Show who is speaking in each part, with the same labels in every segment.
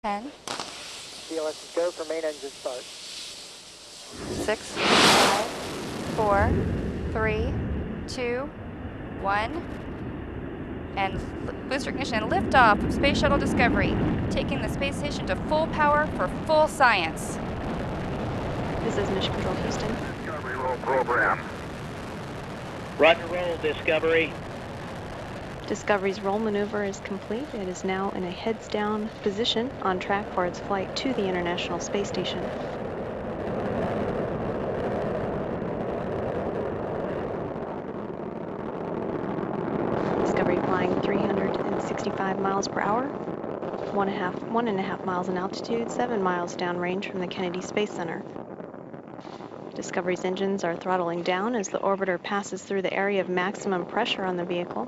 Speaker 1: 10,
Speaker 2: DLS is go for main engine start.
Speaker 1: 6, 5, 4, 3, 2, 1. And booster ignition and liftoff of Space Shuttle Discovery, taking the space station to full power for full science.
Speaker 3: This is Mission Control Houston.
Speaker 4: Discovery roll program.
Speaker 5: Roger roll, Discovery.
Speaker 3: Discovery's roll maneuver is complete. It is now in a heads-down position on track for its flight to the International Space Station. Discovery flying 365 miles per hour, 1.5 miles in altitude, 7 miles downrange from the Kennedy Space Center. Discovery's engines are throttling down as the orbiter passes through the area of maximum pressure on the vehicle.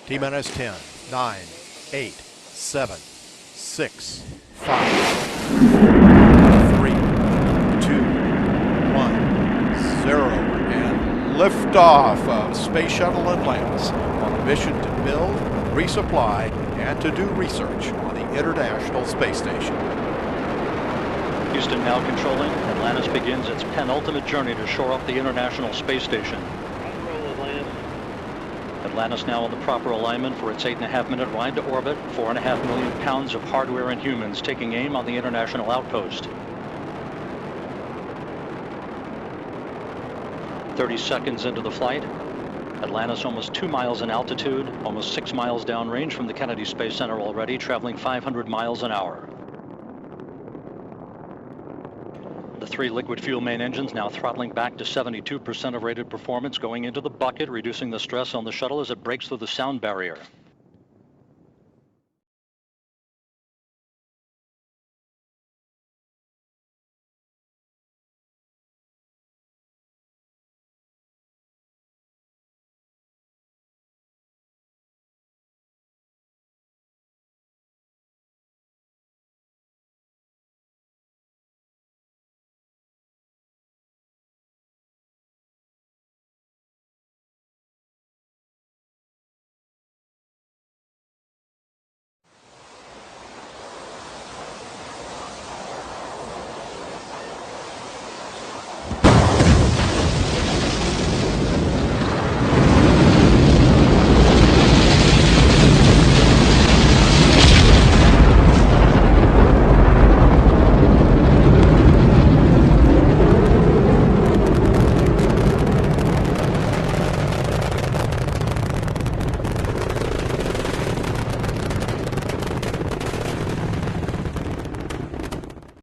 Speaker 6: T-minus 10, 9, 8, 7, 6, 5, 3, 2, 1, 0, and liftoff of Space Shuttle Atlantis on a mission to build, resupply, and to do research on the International Space Station.
Speaker 7: Houston now controlling. Atlantis begins its penultimate journey to shore up the International Space Station. Atlantis now in the proper alignment for its 8.5-minute ride to orbit, 4.5 million pounds of hardware and humans taking aim on the International Outpost. 30 seconds into the flight, Atlantis almost 2 miles in altitude, almost 6 miles downrange from the Kennedy Space Center already, traveling 500 miles an hour. The 3 liquid fuel main engines now throttling back to 72% of rated performance, going into the bucket, reducing the stress on the shuttle as it breaks through the sound barrier.